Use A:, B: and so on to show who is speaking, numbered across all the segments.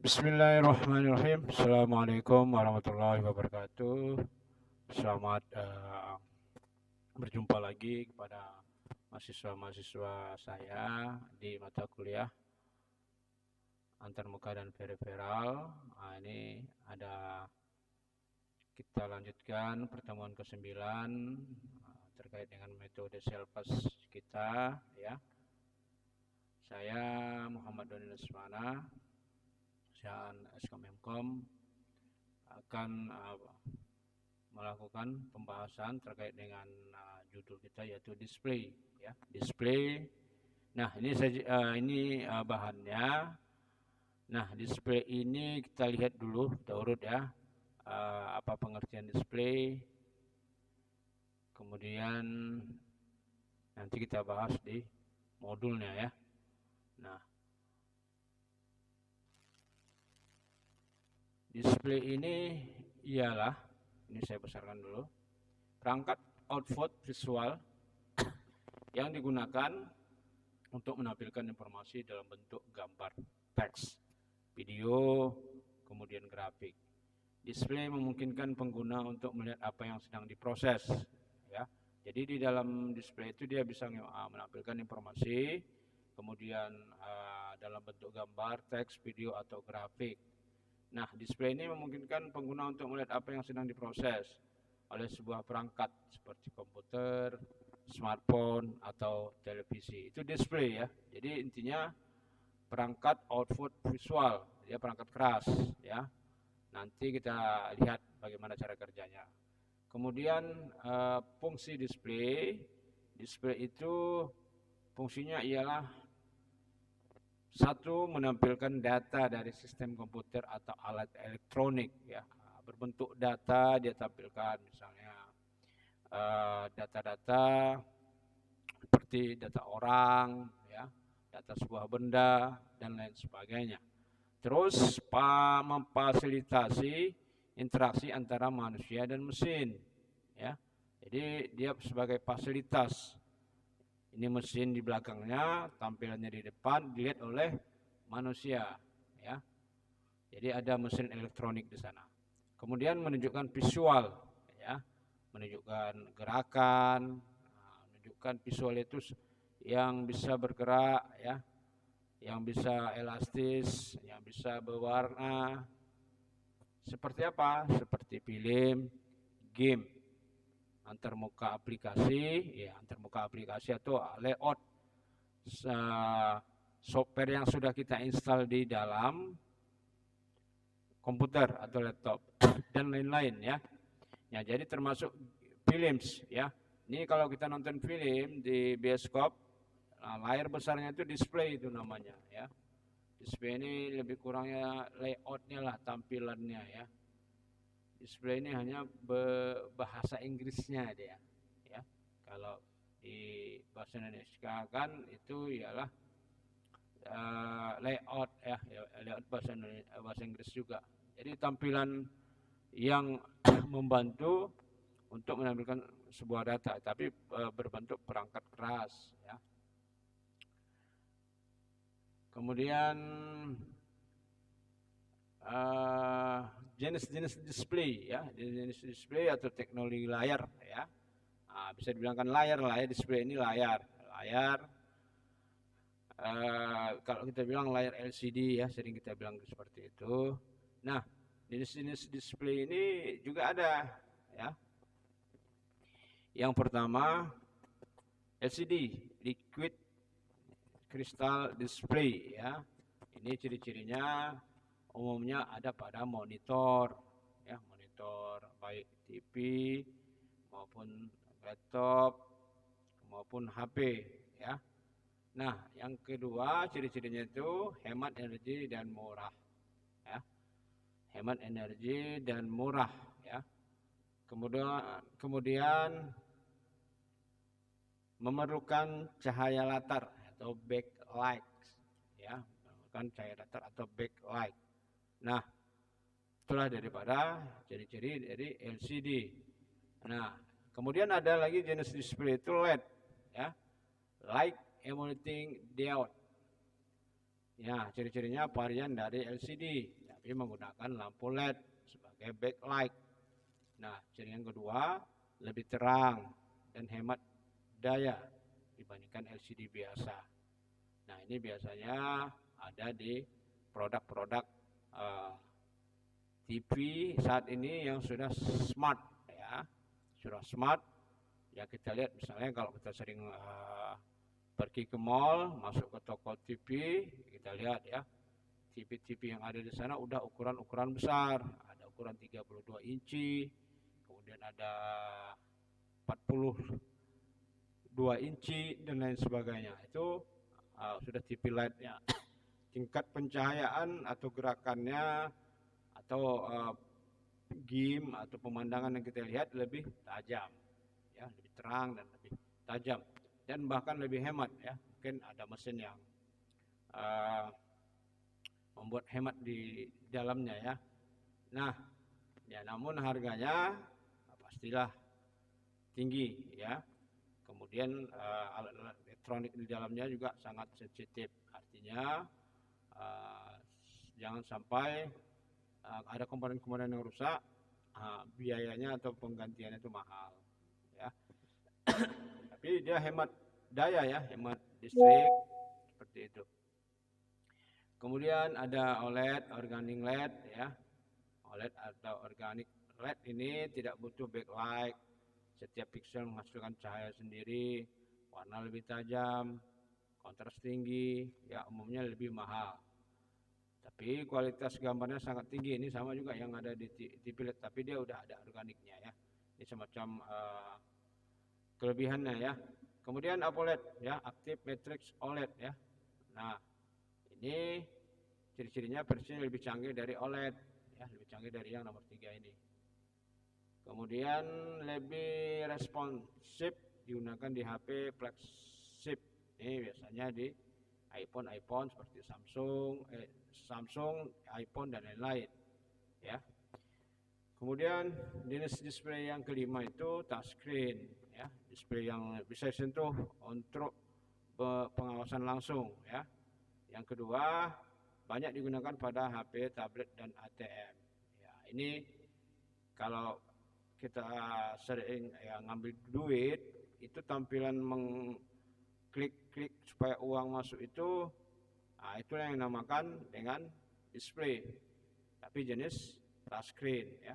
A: Bismillahirrahmanirrahim. Assalamualaikum warahmatullahi wabarakatuh. Selamat berjumpa lagi kepada mahasiswa-mahasiswa saya di mata kuliah antarmuka dan periferal. Ini ada kita lanjutkan pertemuan ke-9 terkait dengan metode selfas kita, ya. Saya Muhammad Doni Lesmana, Skom akan melakukan pembahasan terkait dengan judul kita, yaitu display, ya. Display. Nah, ini bahannya. Nah, display ini kita lihat dulu urut ya, apa pengertian display. Kemudian nanti kita bahas di modulnya, ya. Nah, display ini ialah, ini saya besarkan dulu, perangkat output visual yang digunakan untuk menampilkan informasi dalam bentuk gambar, teks, video, kemudian grafik. Display memungkinkan pengguna untuk melihat apa yang sedang diproses, ya. Jadi di dalam display itu dia bisa menampilkan informasi, kemudian dalam bentuk gambar, teks, video, atau grafik. Nah, display ini memungkinkan pengguna untuk melihat apa yang sedang diproses oleh sebuah perangkat seperti komputer, smartphone, atau televisi. Itu display, ya. Jadi intinya perangkat output visual, ya, perangkat keras, ya. Nanti kita lihat bagaimana cara kerjanya. Kemudian fungsi display itu fungsinya ialah satu, menampilkan data dari sistem komputer atau alat elektronik, ya. Berbentuk data dia tampilkan, misalnya data-data seperti data orang, ya, data sebuah benda, dan lain sebagainya. Terus memfasilitasi interaksi antara manusia dan mesin, ya. Jadi dia sebagai fasilitas. Ini mesin di belakangnya, tampilannya di depan, dilihat oleh manusia, ya. Jadi ada mesin elektronik di sana. Kemudian menunjukkan visual, ya, menunjukkan gerakan, menunjukkan visual itu yang bisa bergerak, ya, yang bisa elastis, yang bisa berwarna. Seperti apa? Seperti film, game, antarmuka aplikasi, ya, antarmuka aplikasi atau layout software yang sudah kita install di dalam komputer atau laptop dan lain-lain, ya. Ya, jadi termasuk films, ya. Ini kalau kita nonton film di bioskop, layar besarnya itu display itu namanya, ya. Display ini lebih kurangnya layoutnya lah, tampilannya, ya. Display ini hanya bahasa Inggrisnya dia, ya. Kalau di bahasa Indonesia kan itu ialah layout, ya, layout bahasa Inggris juga. Jadi tampilan yang membantu untuk menampilkan sebuah data, tapi berbentuk perangkat keras, ya. Kemudian jenis-jenis display, ya, jenis display atau teknologi layar, ya. Bisa dibilangkan layar lah, ya, display ini layar. Kalau kita bilang layar LCD, ya, sering kita bilang seperti itu. Nah, jenis-jenis display ini juga ada, ya. Yang pertama LCD, liquid crystal display, ya. Ini ciri-cirinya umumnya ada pada monitor, ya, monitor baik TV maupun laptop maupun HP, ya. Nah, yang kedua ciri-cirinya itu hemat energi dan murah, ya. Hemat energi dan murah, ya. Kemudian memerlukan cahaya latar atau backlight, ya, memerlukan cahaya latar atau backlight. Nah, itulah daripada ciri-ciri dari LCD. Nah, kemudian ada lagi jenis display itu LED, ya, light emitting diode. Ya, ciri-cirinya varian dari LCD, tapi menggunakan lampu LED sebagai backlight. Nah, ciri yang kedua, lebih terang dan hemat daya dibandingkan LCD biasa. Nah, ini biasanya ada di produk-produk TV saat ini yang sudah smart, ya, sudah smart. Ya, kita lihat misalnya kalau kita sering pergi ke mall, masuk ke toko TV, kita lihat ya, TV-TV yang ada di sana udah ukuran-ukuran besar, ada ukuran 32 inci, kemudian ada 42 inci dan lain sebagainya. Itu sudah TV LED-nya. Tingkat pencahayaan atau gerakannya atau game atau pemandangan yang kita lihat lebih tajam, ya, lebih terang dan lebih tajam dan bahkan lebih hemat, ya. Mungkin ada mesin yang membuat hemat di dalamnya, ya. Nah, ya, namun harganya pastilah tinggi, ya. Kemudian alat-alat elektronik di dalamnya juga sangat sensitif. Artinya jangan sampai ada komponen-komponen yang rusak, biayanya atau penggantiannya itu mahal, ya. Tapi dia hemat daya, ya, hemat listrik seperti itu. Kemudian ada OLED, organic LED, ya. OLED atau organic LED ini tidak butuh backlight. Setiap pixel menghasilkan cahaya sendiri, warna lebih tajam, kontras tinggi, ya, umumnya lebih mahal. Tapi kualitas gambarnya sangat tinggi. Ini sama juga yang ada di TV LED, tapi dia udah ada organiknya, ya. Ini semacam kelebihannya, ya. Kemudian AMOLED, ya, Active Matrix OLED, ya. Nah, ini ciri-cirinya versinya lebih canggih dari OLED, ya, lebih canggih dari yang nomor 3 ini. Kemudian lebih responsif, digunakan di HP flagship. Ini biasanya di iPhone seperti Samsung, iPhone dan lain-lain, ya. Kemudian jenis display yang kelima itu touchscreen, ya, display yang bisa disentuh untuk pengawasan langsung, ya. Yang kedua, banyak digunakan pada HP, tablet dan ATM. Ya, ini kalau kita sering ngambil duit, itu tampilan mengklik-klik supaya uang masuk itu, itulah yang dinamakan dengan display. Tapi jenis touchscreen, ya.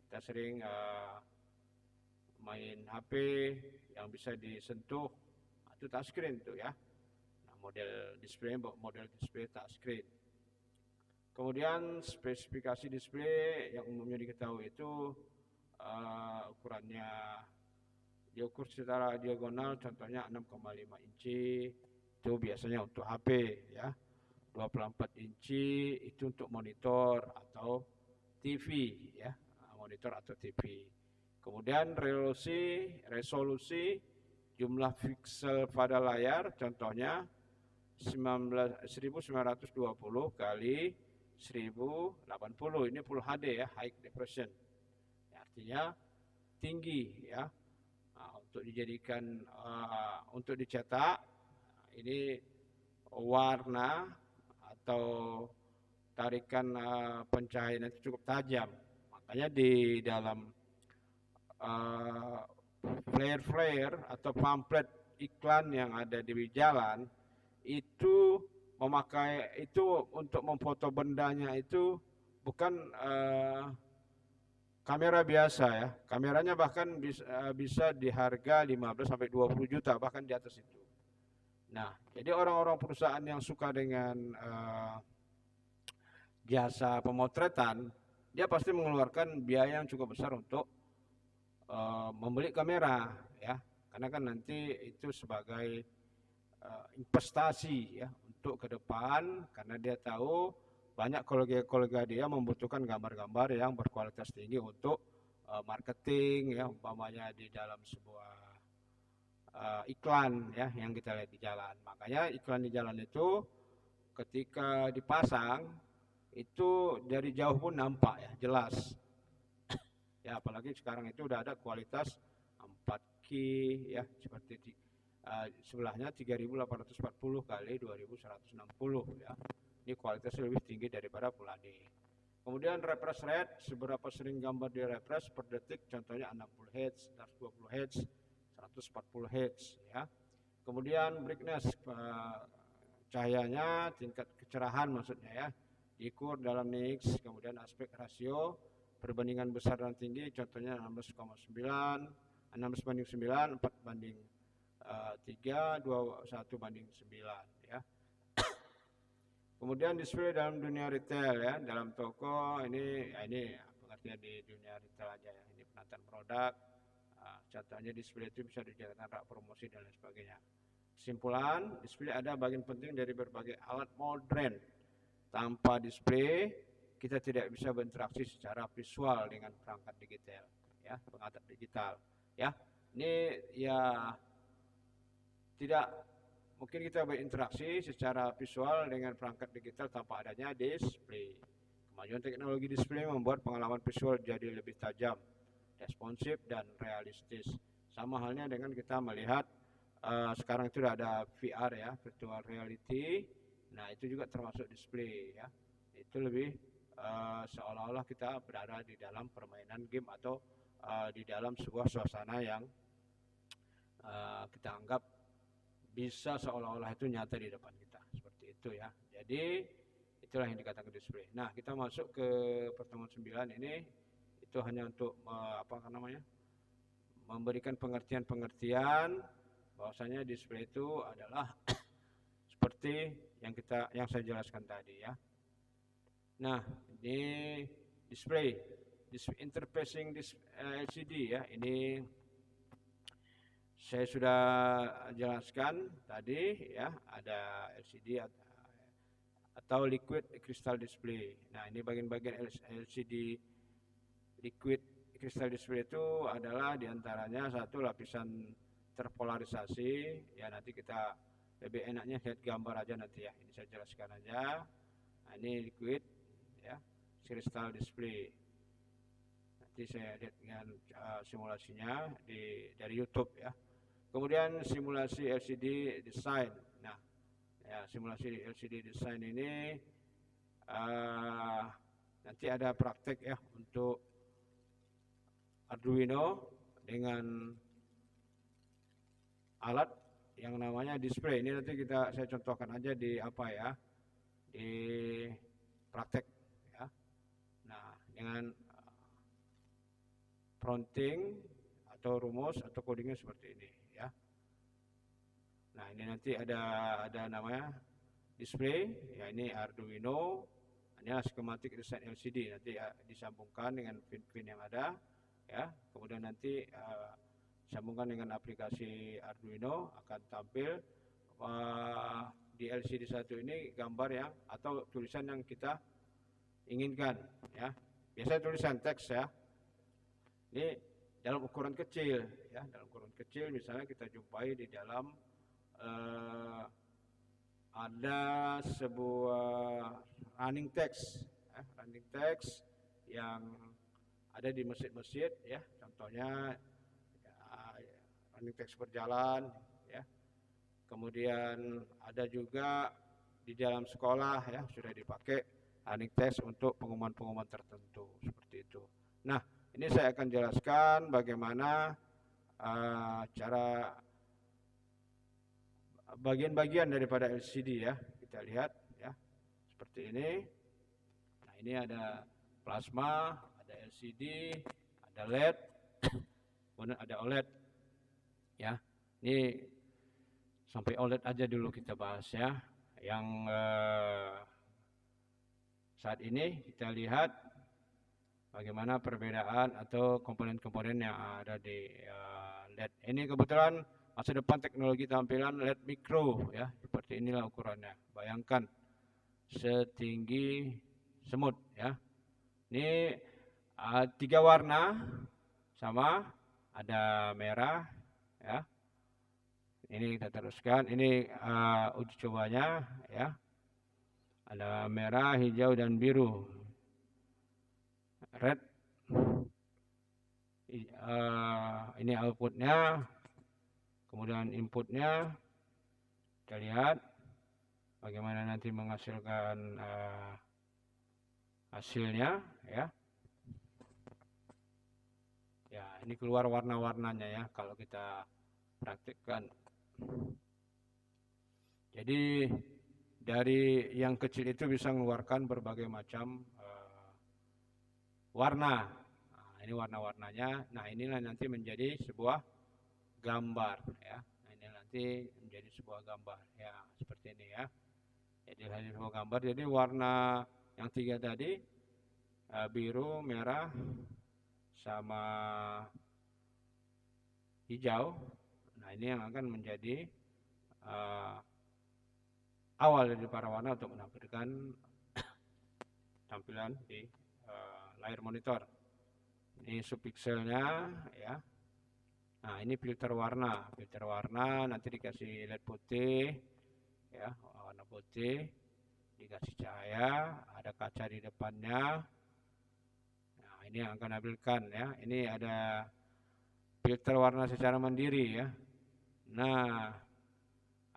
A: Kita sering main HP yang bisa disentuh, itu touchscreen itu, ya. Nah, model display touchscreen. Kemudian spesifikasi display yang umumnya diketahui itu ukurannya diukur secara diagonal, contohnya 6,5 inci, itu biasanya untuk HP, ya. 24 inci itu untuk monitor atau TV, ya, monitor atau TV. Kemudian resolusi jumlah pixel pada layar, contohnya 1920 kali 1080, ini Full HD, ya, high definition. Artinya tinggi, ya. Untuk dijadikan untuk dicetak, ini warna atau tarikan pencahayaan itu cukup tajam. Makanya di dalam flare atau pamflet iklan yang ada di jalan itu memakai itu untuk memfoto bendanya itu bukan kamera biasa, ya. Kameranya bahkan bisa di harga 15 sampai 20 juta, bahkan di atas itu. Nah, jadi orang-orang perusahaan yang suka dengan jasa pemotretan, dia pasti mengeluarkan biaya yang cukup besar untuk membeli kamera, ya. Karena kan nanti itu sebagai investasi, ya, untuk ke depan, karena dia tahu banyak kolega-kolega dia membutuhkan gambar-gambar yang berkualitas tinggi untuk marketing, ya, umpamanya di dalam sebuah iklan, ya, yang kita lihat di jalan. Makanya iklan di jalan itu ketika dipasang itu dari jauh pun nampak, ya, jelas. Ya, apalagi sekarang itu udah ada kualitas 4K, ya, seperti sebelahnya 3840 kali 2160 ya. Ini kualitasnya lebih tinggi daripada Full HD. Kemudian refresh rate, seberapa sering gambar di refresh per detik, contohnya 60 Hz, 120 Hz, 140 Hz ya. Kemudian brightness, cahayanya, tingkat kecerahan maksudnya ya, diukur dalam nix. Kemudian aspek rasio, perbandingan besar dan tinggi, contohnya 16,9, 16:9, 4:3, 21:9 ya. Kemudian display dalam dunia retail ya, dalam toko ini pengertian di dunia retail aja ya. Ini penataan produk, contohnya display itu bisa dijadikan rak promosi dan lain sebagainya. Kesimpulan, display ada bagian penting dari berbagai alat modern. Tanpa display, kita tidak bisa berinteraksi secara visual dengan perangkat digital ya, pengatap digital ya. Ini ya tidak mungkin kita berinteraksi secara visual dengan perangkat digital tanpa adanya display. Kemajuan teknologi display membuat pengalaman visual jadi lebih tajam, responsif, dan realistis. Sama halnya dengan kita melihat sekarang itu sudah ada VR ya, virtual reality. Nah itu juga termasuk display ya. Itu lebih seolah-olah kita berada di dalam permainan game atau di dalam sebuah suasana yang kita anggap bisa seolah-olah itu nyata di depan kita, seperti itu ya. Jadi itulah yang dikatakan display. Nah, kita masuk ke pertemuan 9 ini, itu hanya untuk memberikan pengertian-pengertian bahwasanya display itu adalah seperti yang saya jelaskan tadi ya. Nah, ini display interfacing LCD ya. Ini saya sudah jelaskan tadi ya, ada LCD atau liquid crystal display. Nah, ini bagian-bagian LCD liquid crystal display itu adalah diantaranya satu, lapisan terpolarisasi ya, nanti kita lebih enaknya lihat gambar aja nanti ya, ini saya jelaskan aja. Nah, ini liquid ya, crystal display. Nanti saya lihat dengan simulasinya dari YouTube ya. Kemudian simulasi LCD design. Nah, ya, simulasi LCD design ini nanti ada praktek ya untuk Arduino dengan alat yang namanya display. Ini nanti saya contohkan aja di di praktek ya. Nah, dengan prompting atau rumus atau codingnya seperti ini ya. Nah, ini nanti ada namanya display ya, ini Arduino, ini schematic design LCD, nanti disambungkan dengan pin-pin yang ada ya. Kemudian nanti disambungkan dengan aplikasi Arduino, akan tampil di LCD satu ini gambar yang atau tulisan yang kita inginkan ya. Biasanya tulisan teks ya. Ini dalam ukuran kecil ya, dalam ukuran kecil misalnya kita jumpai di dalam ada sebuah running text ya, running text yang ada di masjid-masjid ya, contohnya ya, running text berjalan ya. Kemudian ada juga di dalam sekolah ya, sudah dipakai running text untuk pengumuman-pengumuman tertentu seperti itu. Nah, ini saya akan jelaskan bagaimana cara bagian-bagian daripada LCD ya. Kita lihat ya, seperti ini. Nah, ini ada plasma, ada LCD, ada LED, kemudian ada OLED ya. Ini sampai OLED aja dulu kita bahas ya. Yang saat ini kita lihat bagaimana perbedaan atau komponen-komponen yang ada di LED. Ini kebetulan masa depan teknologi tampilan LED mikro ya, seperti inilah ukurannya. Bayangkan setinggi semut ya. Ini 3 warna sama, ada merah ya. Ini kita teruskan. Ini uji cobanya ya. Ada merah, hijau, dan biru. Red. Ini outputnya. Kemudian inputnya kita lihat bagaimana nanti menghasilkan hasilnya ya. Ya, ini keluar warna-warnanya ya kalau kita praktikkan. Jadi dari yang kecil itu bisa mengeluarkan berbagai macam warna. Nah, ini warna-warnanya. Nah, inilah nanti menjadi sebuah gambar ya. Nah, ini nanti menjadi sebuah gambar ya, seperti ini ya. Jadi hanya sebuah gambar. Jadi warna yang 3 tadi biru, merah, sama hijau. Nah, ini yang akan menjadi awal dari para warna untuk menampilkan tampilan di layar monitor. Ini subpixelnya ya. Nah, ini filter warna. Filter warna nanti dikasih LED putih ya, warna putih, dikasih cahaya, ada kaca di depannya. Nah, ini yang akan menampilkan ya. Ini ada filter warna secara mandiri ya. Nah,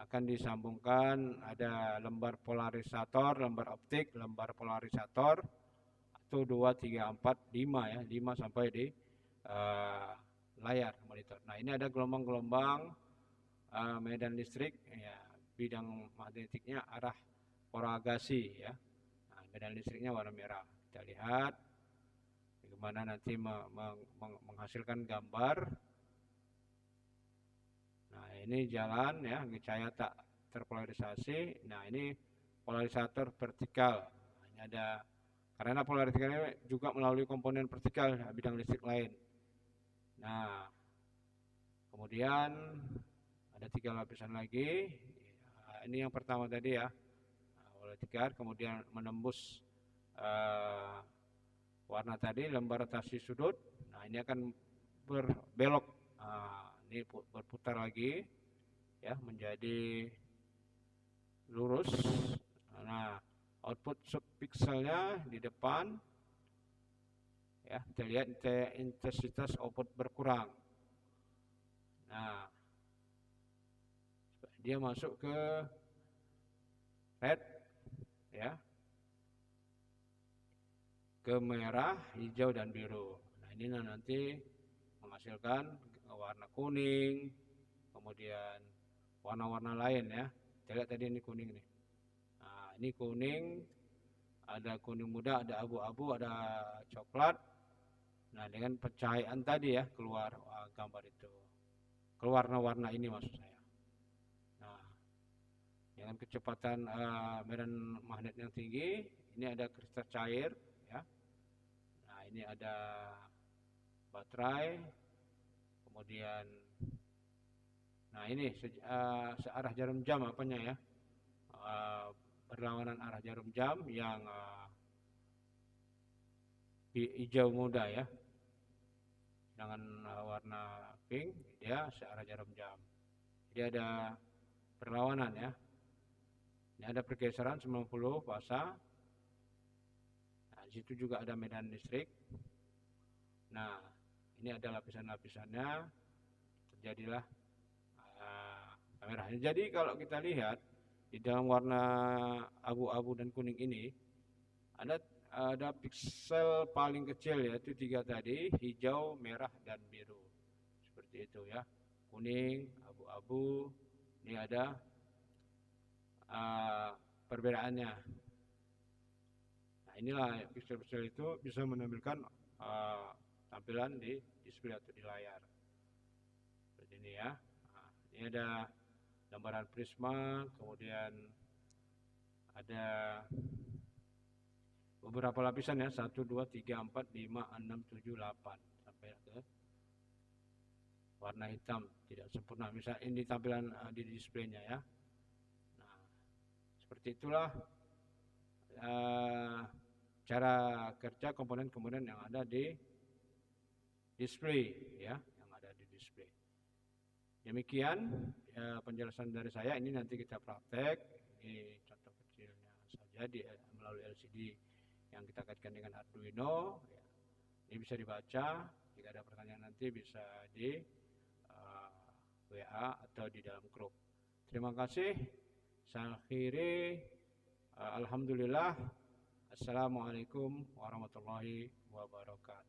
A: akan disambungkan ada lembar polarisator, lembar optik, lembar polarisator, atau 2, 3, 4, 5 ya, 5 sampai di layar monitor. Nah, ini ada gelombang-gelombang medan listrik ya, bidang magnetiknya arah propagasi ya. Nah, medan listriknya warna merah. Kita lihat bagaimana nanti menghasilkan gambar. Nah, ini jalan ya, cahaya tak terpolarisasi. Nah, ini polarisator vertikal. Nah, ini ada, karena polarisator ini juga melalui komponen vertikal bidang listrik lain. Nah, kemudian ada 3 lapisan lagi. Nah, ini yang pertama tadi ya, polarisator, kemudian menembus warna tadi, lembar rotasi sudut. Nah, ini akan berbelok. Nah, ini berputar lagi ya, menjadi lurus. Nah, output subpixelnya di depan ya, kita lihat intensitas output berkurang. Nah, dia masuk ke red ya, ke merah, hijau, dan biru. Nah, ini nanti menghasilkan warna kuning, kemudian warna-warna lain ya. Kita lihat tadi ini kuning nih. Nah, ini kuning, ada kuning muda, ada abu-abu, ada coklat. Nah, dengan pencahayaan tadi ya, keluar gambar itu. Keluar warna-warna ini maksud saya. Nah, dengan kecepatan medan magnet yang tinggi, ini ada kristal cair ya. Nah, ini ada baterai, kemudian nah ini searah jarum jam apanya ya, berlawanan arah jarum jam yang hijau muda ya, dengan warna pink dia searah jarum jam. Jadi ada perlawanan ya. Ini ada pergeseran 90 fasa. Nah, di situ juga ada medan listrik. Nah, ini ada lapisan-lapisannya, terjadilah merah. Jadi kalau kita lihat di dalam warna abu-abu dan kuning ini ada piksel paling kecil yaitu 3 tadi, hijau, merah, dan biru. Seperti itu ya. Kuning, abu-abu, ini ada perbedaannya. Nah, inilah piksel-piksel itu bisa menampilkan tampilan di display atau di layar. Seperti ini ya. Nah, ini ada gambaran prisma, kemudian ada beberapa lapisan ya, 1, 2, 3, 4, 5, 6, 7, 8 sampai ke warna hitam tidak sempurna. Misalnya ini tampilan di displaynya ya. Nah, seperti itulah cara kerja komponen-komponen yang ada di display ya, yang ada di display. Demikian penjelasan dari saya. Ini nanti kita praktek. Ini contoh kecilnya saja melalui LCD yang kita kaitkan dengan Arduino. Ya. Ini bisa dibaca. Jika ada pertanyaan nanti bisa WA atau di dalam grup. Terima kasih. Saya akhiri. Alhamdulillah. Assalamualaikum warahmatullahi wabarakatuh.